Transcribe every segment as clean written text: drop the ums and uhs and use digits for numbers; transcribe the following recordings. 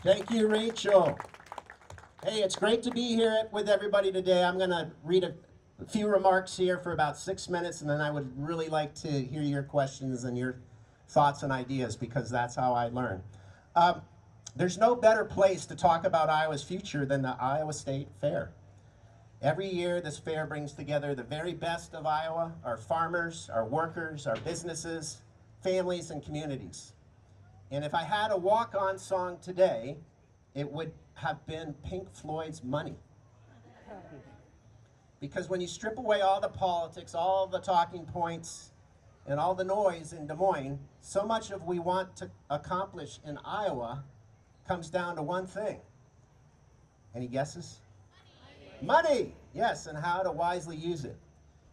Thank you, Rachel. Hey, it's great to be here with everybody today. I'm going to read a few remarks here for about 6 minutes, and then I would really like to hear your questions and your thoughts and ideas, because that's how I learn. There's no better place to talk about Iowa's future than the Iowa State Fair. Every year, this fair brings together the very best of Iowa, our farmers, our workers, our businesses, families, and communities. And if I had a walk-on song today, it would have been Pink Floyd's Money. Because when you strip away all the politics, all the talking points, and all the noise in Des Moines, so much of what we want to accomplish in Iowa comes down to one thing. Any guesses? Money! Yes, and how to wisely use it.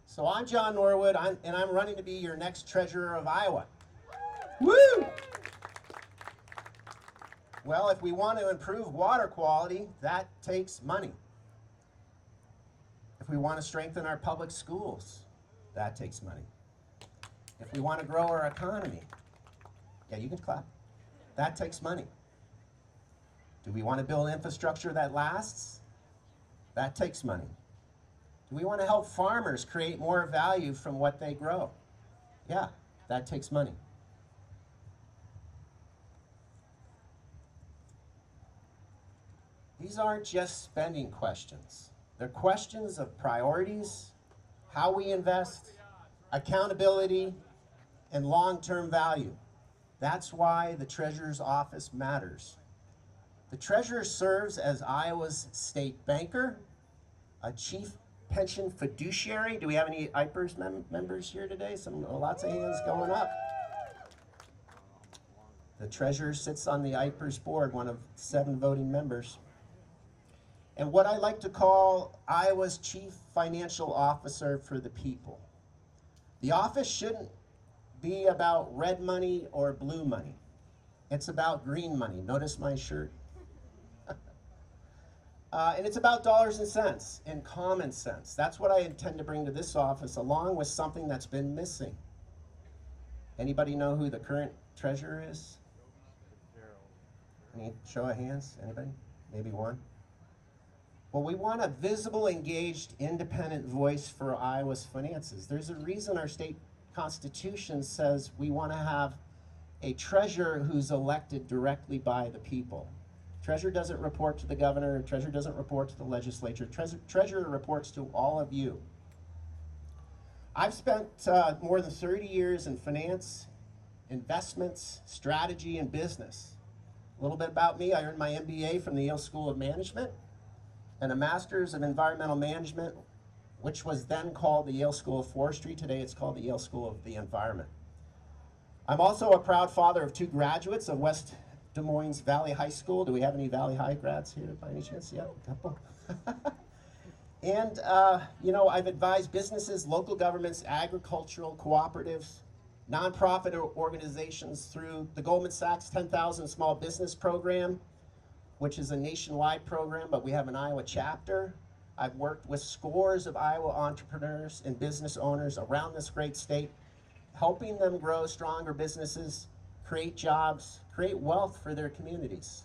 So I'm John Norwood, and I'm running to be your next treasurer of Iowa. Woo! Well, if we want to improve water quality, that takes money. If we want to strengthen our public schools, that takes money. If we want to grow our economy, yeah, you can clap, that takes money. Do we want to build infrastructure that lasts? That takes money. Do we want to help farmers create more value from what they grow? Yeah, that takes money. These aren't just spending questions. They're questions of priorities, how we invest, accountability, and long-term value. That's why the Treasurer's Office matters. The Treasurer serves as Iowa's state banker, a chief pension fiduciary. Do we have any IPERS members here today? Lots of hands going up. The Treasurer sits on the IPERS board, one of 7 voting members. And what I like to call Iowa's chief financial officer for the people. The office shouldn't be about red money or blue money. It's about green money. Notice my shirt. And it's about dollars and cents and common sense. That's what I intend to bring to this office, along with something that's been missing. Anybody know who the current treasurer is? Any show of hands? Anybody? Maybe one? Well, we want a visible, engaged, independent voice for Iowa's finances. There's a reason our state constitution says we want to have a treasurer who's elected directly by the people. Treasurer doesn't report to the governor. Treasurer doesn't report to the legislature. Treasurer reports to all of you. I've spent more than 30 years in finance, investments, strategy, and business. A little bit about me: I earned my MBA from the Yale School of Management and a Master's of Environmental Management, which was then called the Yale School of Forestry. Today it's called the Yale School of the Environment. I'm also a proud father of 2 graduates of West Des Moines Valley High School. Do we have any Valley High grads here by any chance? Yeah, a couple. And, I've advised businesses, local governments, agricultural cooperatives, nonprofit organizations through the Goldman Sachs 10,000 Small Business Program, which is a nationwide program, but we have an Iowa chapter. I've worked with scores of Iowa entrepreneurs and business owners around this great state, helping them grow stronger businesses, create jobs, create wealth for their communities.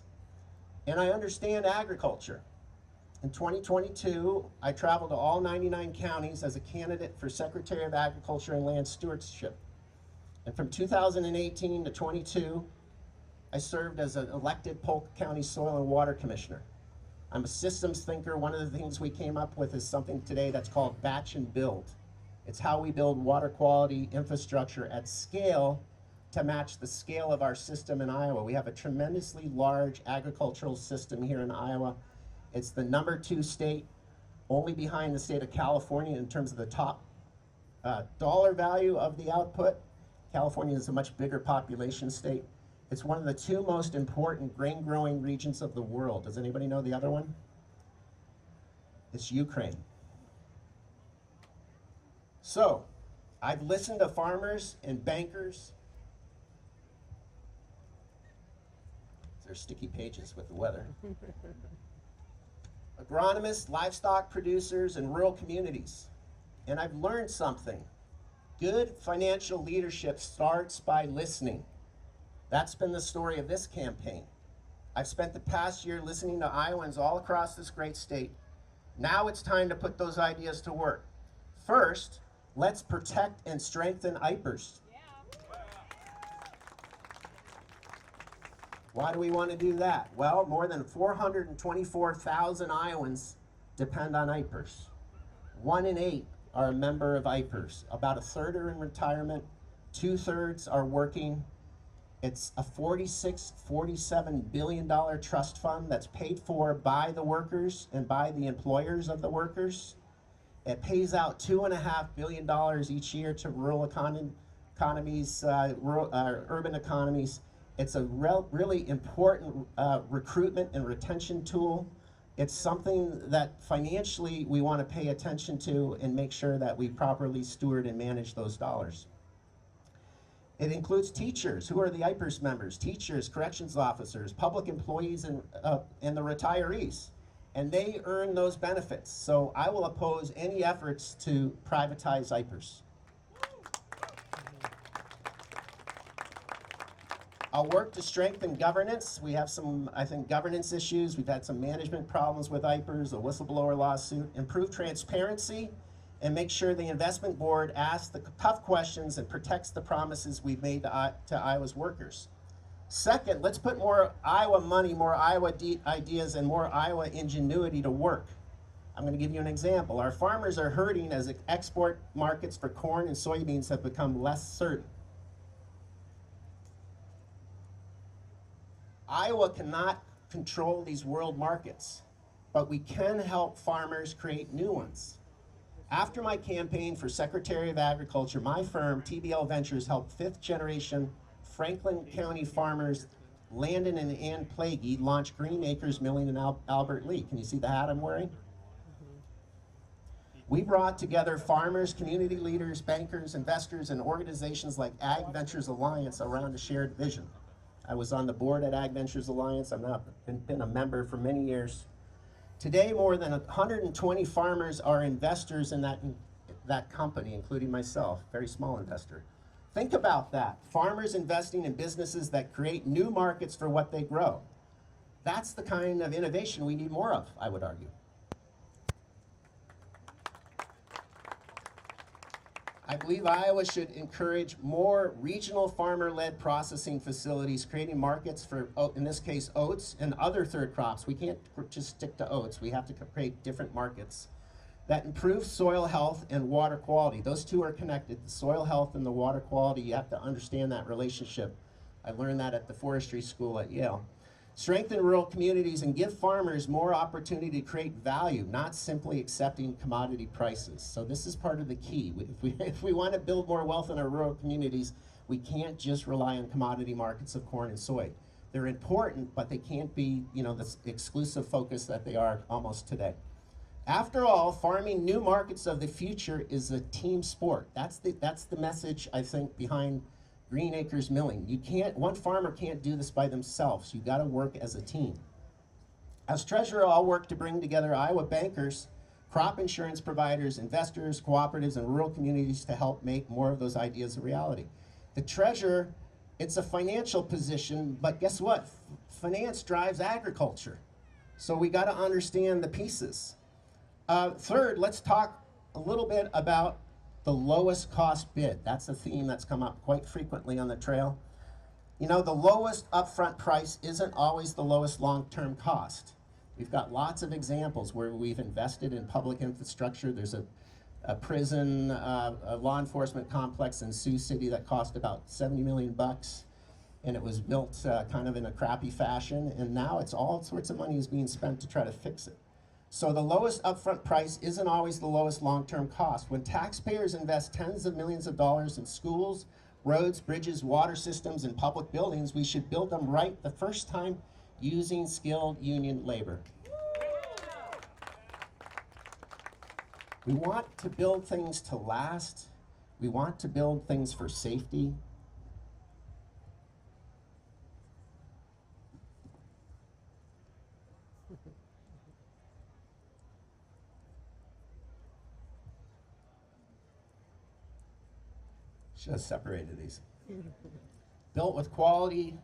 And I understand agriculture. In 2022, I traveled to all 99 counties as a candidate for Secretary of Agriculture and Land Stewardship. And from 2018 to 22, I served as an elected Polk County Soil and Water Commissioner. I'm a systems thinker. One of the things we came up with is something today that's called batch and build. It's how we build water quality infrastructure at scale to match the scale of our system in Iowa. We have a tremendously large agricultural system here in Iowa. It's the #2 state, only behind the state of California in terms of the top dollar value of the output. California is a much bigger population state. It's one of the 2 most important grain growing regions of the world. Does anybody know the other one? It's Ukraine. So, I've listened to farmers and bankers. There's sticky pages with the weather. Agronomists, livestock producers, and rural communities. And I've learned something. Good financial leadership starts by listening. That's been the story of this campaign. I've spent the past year listening to Iowans all across this great state. Now it's time to put those ideas to work. First, let's protect and strengthen IPERS. Why do we want to do that? Well, more than 424,000 Iowans depend on IPERS. 1 in 8 are a member of IPERS. About a third are in retirement, 2/3 are working. It's a $47 billion trust fund that's paid for by the workers and by the employers of the workers. It pays out $2.5 billion each year to rural economies, urban economies. It's a really important recruitment and retention tool. It's something that financially we want to pay attention to and make sure that we properly steward and manage those dollars. It includes teachers. Who are the IPERS members? Teachers, corrections officers, public employees, and the retirees. And they earn those benefits. So I will oppose any efforts to privatize IPERS. I'll work to strengthen governance. We have some, I think, governance issues. We've had some management problems with IPERS, a whistleblower lawsuit. Improve transparency and make sure the investment board asks the tough questions and protects the promises we've made to Iowa's workers. Second, let's put more Iowa money, more Iowa ideas, and more Iowa ingenuity to work. I'm going to give you an example. Our farmers are hurting as export markets for corn and soybeans have become less certain. Iowa cannot control these world markets, but we can help farmers create new ones. After my campaign for Secretary of Agriculture, my firm, TBL Ventures, helped fifth-generation Franklin County farmers, Landon and Ann Plaguey, launch Green Acres Milling in Albert Lea. Can you see the hat I'm wearing? We brought together farmers, community leaders, bankers, investors, and organizations like Ag Ventures Alliance around a shared vision. I was on the board at Ag Ventures Alliance. I've been a member for many years. Today, more than 120 farmers are investors in that company, including myself, very small investor. Think about that. Farmers investing in businesses that create new markets for what they grow. That's the kind of innovation we need more of, I would argue. I believe Iowa should encourage more regional farmer-led processing facilities, creating markets for, in this case, oats and other third crops. We can't just stick to oats. We have to create different markets that improve soil health and water quality. Those two are connected. The soil health and the water quality, you have to understand that relationship. I learned that at the forestry school at Yale. Strengthen rural communities and give farmers more opportunity to create value, not simply accepting commodity prices. So this is part of the key. If we want to build more wealth in our rural communities, we can't just rely on commodity markets of corn and soy. They're important, but they can't be, this exclusive focus that they are almost today. After all, farming new markets of the future is a team sport. That's the message, I think, behind Green Acres Milling. One farmer can't do this by themselves. You've got to work as a team. As treasurer, I'll work to bring together Iowa bankers, crop insurance providers, investors, cooperatives, and rural communities to help make more of those ideas a reality. The treasurer, it's a financial position, but guess what? Finance drives agriculture. So we got to understand the pieces. Third, let's talk a little bit about the lowest cost bid. That's a theme that's come up quite frequently on the trail. The lowest upfront price isn't always the lowest long-term cost. We've got lots of examples where we've invested in public infrastructure. There's a prison, a law enforcement complex in Sioux City that cost about $70 million, and it was built kind of in a crappy fashion, and now it's all sorts of money is being spent to try to fix it. So the lowest upfront price isn't always the lowest long-term cost. When taxpayers invest tens of millions of dollars in schools, roads, bridges, water systems, and public buildings, we should build them right the first time using skilled union labor. We want to build things to last. We want to build things for safety. Should have separated these. Built with quality,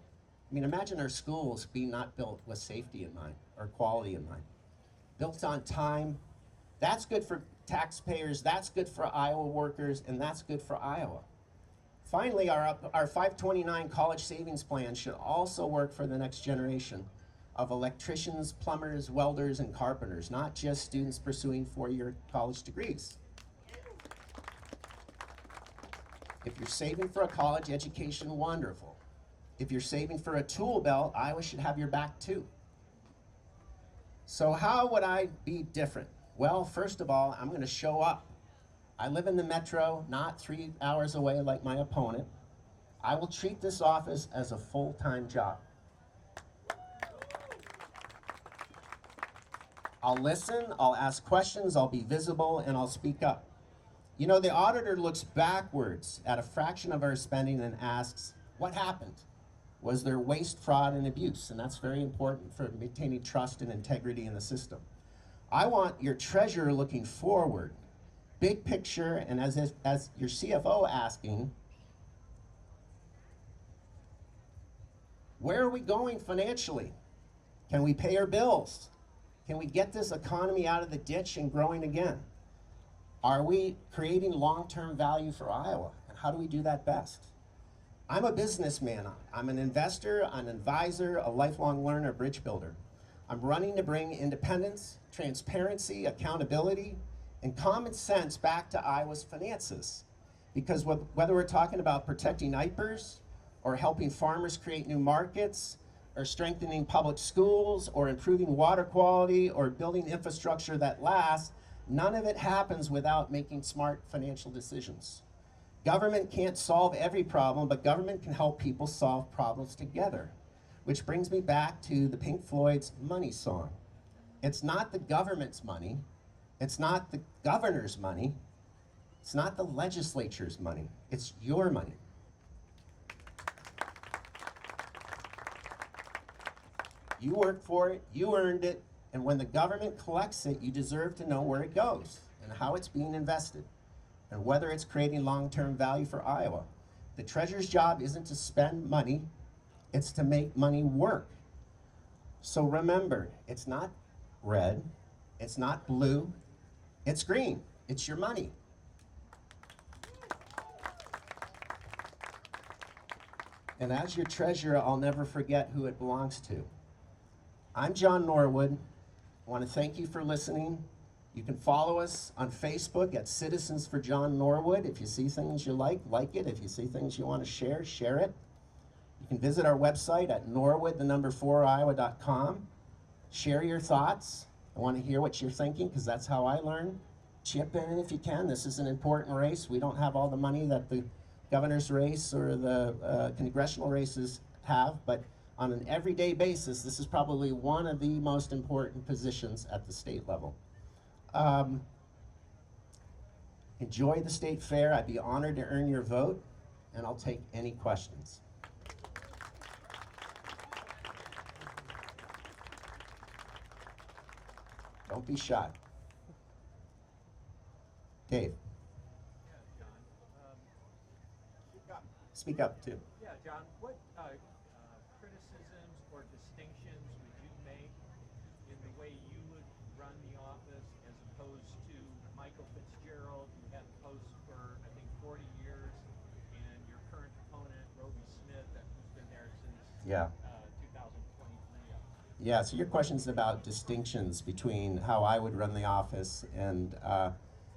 I mean, imagine our schools being not built with safety in mind or quality in mind. Built on time, that's good for taxpayers, that's good for Iowa workers, and that's good for Iowa. Finally, our 529 college savings plan should also work for the next generation of electricians, plumbers, welders, and carpenters, not just students pursuing four-year college degrees. If you're saving for a college education, wonderful. If you're saving for a tool belt, Iowa should have your back too. So how would I be different? Well, first of all, I'm going to show up. I live in the metro, not 3 hours away like my opponent. I will treat this office as a full-time job. I'll listen, I'll ask questions, I'll be visible, and I'll speak up. You know, the auditor looks backwards at a fraction of our spending and asks, what happened? Was there waste, fraud, and abuse? And that's very important for maintaining trust and integrity in the system. I want your treasurer looking forward, big picture, and as your CFO asking, where are we going financially? Can we pay our bills? Can we get this economy out of the ditch and growing again? Are we creating long-term value for Iowa? And how do we do that best? I'm a businessman. I'm an investor, an advisor, a lifelong learner, bridge builder. I'm running to bring independence, transparency, accountability, and common sense back to Iowa's finances. Because whether we're talking about protecting IPers, or helping farmers create new markets, or strengthening public schools, or improving water quality, or building infrastructure that lasts, none of it happens without making smart financial decisions. Government can't solve every problem, but government can help people solve problems together. Which brings me back to the Pink Floyd's Money song. It's not the government's money, it's not the governor's money, it's not the legislature's money, it's your money. You worked for it, you earned it, and when the government collects it, you deserve to know where it goes and how it's being invested and whether it's creating long-term value for Iowa. The treasurer's job isn't to spend money, it's to make money work. So remember, it's not red, it's not blue, it's green. It's your money. And as your treasurer, I'll never forget who it belongs to. I'm John Norwood. I want to thank you for listening. You can follow us on Facebook at Citizens for John Norwood. If you see things you like it. If you see things you want to share, share it. You can visit our website at norwood4iowa.com. Share your thoughts. I want to hear what you're thinking because that's how I learn. Chip in if you can. This is an important race. We don't have all the money that the governor's race or the congressional races have, but on an everyday basis, this is probably one of the most important positions at the state level. Enjoy the state fair. I'd be honored to earn your vote, and I'll take any questions. Don't be shy. Dave. Yeah, John. Speak up too. Yeah, John. What criticisms or distinctions would you make in the way you would run the office as opposed to Michael Fitzgerald, who had the post for I think 40 years, and your current opponent, Roby Smith, who's been there since 2023? Yeah. So your question's about distinctions between how I would run the office and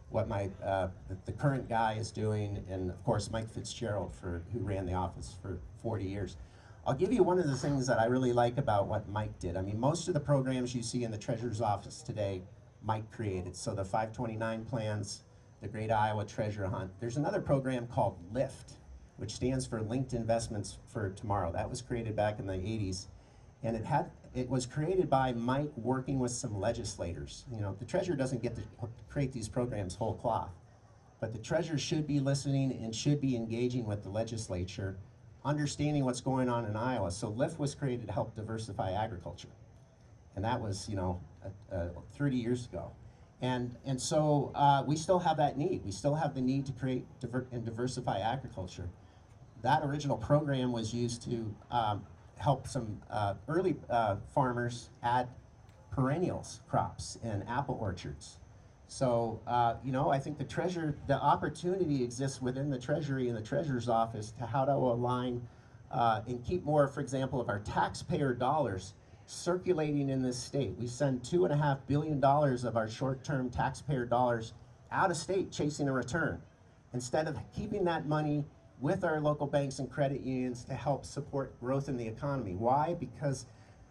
what the current guy is doing, and of course Mike Fitzgerald, who ran the office for 40 years. I'll give you one of the things that I really like about what Mike did. I mean, most of the programs you see in the treasurer's office today, Mike created. So the 529 plans, the Great Iowa Treasure Hunt. There's another program called LIFT, which stands for Linked Investments for Tomorrow. That was created back in the 80s. And it was created by Mike working with some legislators. You know, the treasurer doesn't get to create these programs whole cloth, but the treasurer should be listening and should be engaging with the legislature, understanding what's going on in Iowa. So LIFT was created to help diversify agriculture. And that was, 30 years ago. And so we still have that need. We still have the need to create and diversify agriculture. That original program was used to help some early farmers add perennials crops and apple orchards. So, I think the opportunity exists within the Treasury and the Treasurer's office to how to align and keep more, for example, of our taxpayer dollars circulating in this state. We send $2.5 billion of our short-term taxpayer dollars out of state chasing a return, instead of keeping that money with our local banks and credit unions to help support growth in the economy. Why? Because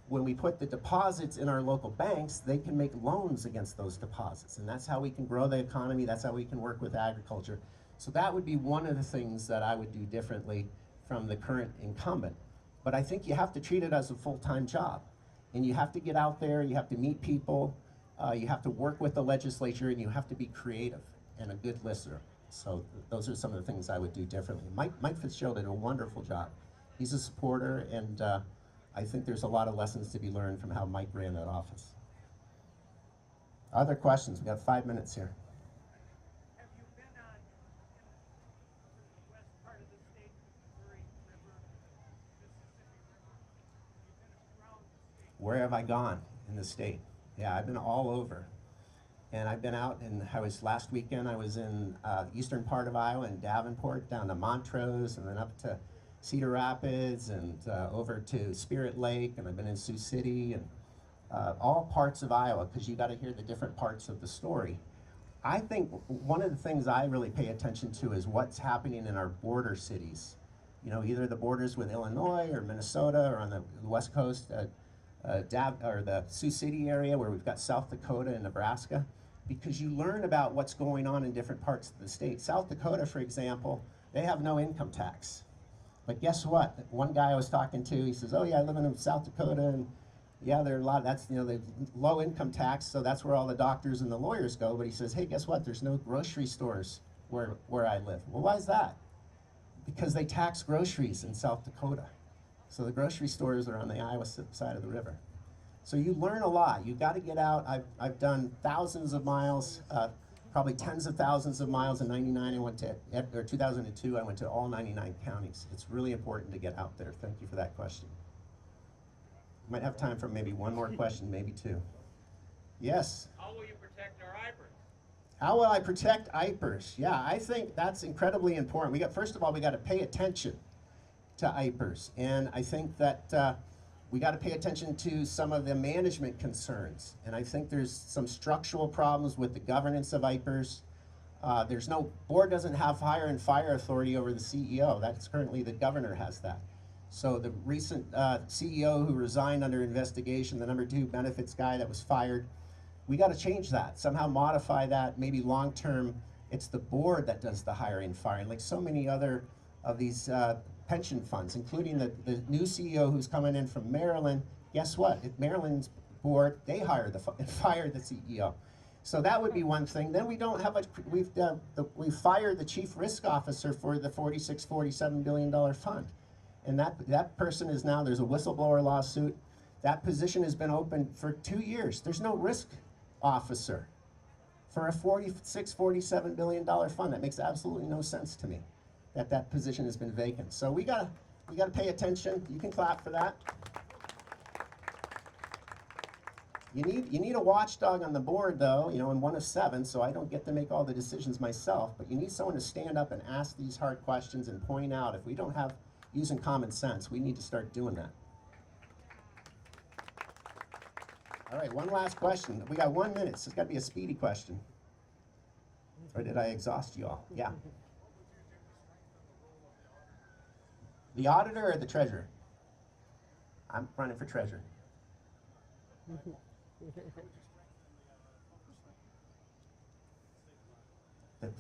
when we put the deposits in our local banks, they can make loans against those deposits. And that's how we can grow the economy. That's how we can work with agriculture. So that would be one of the things that I would do differently from the current incumbent. But I think you have to treat it as a full-time job. And you have to get out there, you have to meet people, you have to work with the legislature, and you have to be creative and a good listener. So those are some of the things I would do differently. Mike Fitzgerald did a wonderful job. He's a supporter, and I think there's a lot of lessons to be learned from how Mike ran that office. Other questions? We got 5 minutes here. Have you been on the west part of the state, Missouri River, Mississippi River? You've been around the state. Where have I gone in the state? Yeah, I've been all over. And I've been out, and last weekend I was in the eastern part of Iowa, in Davenport, down to Montrose, and then up to Cedar Rapids, and over to Spirit Lake, and I've been in Sioux City, and all parts of Iowa, because you got to hear the different parts of the story. I think one of the things I really pay attention to is what's happening in our border cities. Either the borders with Illinois or Minnesota, or on the west coast, or the Sioux City area where we've got South Dakota and Nebraska, because you learn about what's going on in different parts of the state. South Dakota, for example, they have no income tax. But guess what? One guy I was talking to, he says, oh yeah, I live in South Dakota, and yeah, there are a lot, that's, the low income tax, so that's where all the doctors and the lawyers go. But he says, hey, guess what? There's no grocery stores where I live. Well, why is that? Because they tax groceries in South Dakota. So the grocery stores are on the Iowa side of the river. So you learn a lot. You've got to get out. I've done thousands of miles, probably tens of thousands of miles. In 99, I went to, or 2002, I went to all 99 counties. It's really important to get out there. Thank you for that question. Might have time for maybe one more question, maybe two. Yes? How will you protect our IPers? How will I protect IPers? Yeah, I think that's incredibly important. First of all, we got to pay attention to IPers. And I think that we got to pay attention to some of the management concerns. And I think there's some structural problems with the governance of IPers. Board doesn't have hire and fire authority over the CEO. That's currently the governor has that. So the recent CEO who resigned under investigation, the number 2 benefits guy that was fired, we got to change that, somehow modify that. Maybe long-term, it's the board that does the hiring and firing, like so many other of these pension funds, including the new CEO who's coming in from Maryland. Guess what? At Maryland's board, they hire and fire the CEO. So that would be one thing. Then we don't have we've fired the chief risk officer for the $47 billion fund. And that person is now, there's a whistleblower lawsuit. That position has been open for 2 years. There's no risk officer for a $47 billion fund. That makes absolutely no sense to me, that position has been vacant. So we gotta pay attention. You can clap for that. You need a watchdog on the board, though, and one of 7, so I don't get to make all the decisions myself, but you need someone to stand up and ask these hard questions and point out if we don't have using common sense. We need to start doing that. All right, one last question. We got 1 minute, so it's got to be a speedy question. Or did I exhaust you all? Yeah. The auditor or the treasurer? I'm running for treasurer.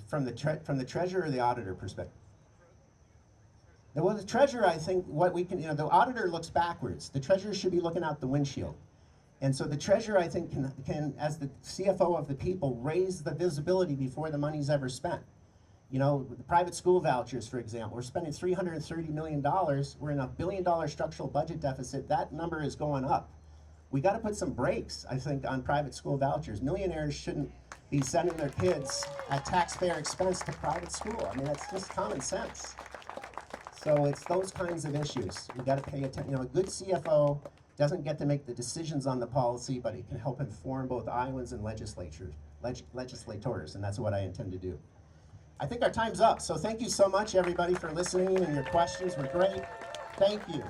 From the treasurer or the auditor perspective? Well, the treasurer, I think what we can, the auditor looks backwards. The treasurer should be looking out the windshield. And so the treasurer, I think, can, as the CFO of the people, raise the visibility before the money's ever spent. The private school vouchers, for example, we're spending $330 million. We're in $1 billion structural budget deficit. That number is going up. We got to put some brakes, I think, on private school vouchers. Millionaires shouldn't be sending their kids at taxpayer expense to private school. I mean, that's just common sense. So it's those kinds of issues. We got to pay attention. You know, a good CFO doesn't get to make the decisions on the policy, but it can help inform both Iowans and legislators, and that's what I intend to do. I think our time's up, so thank you so much, everybody, for listening, and your questions were great. Thank you.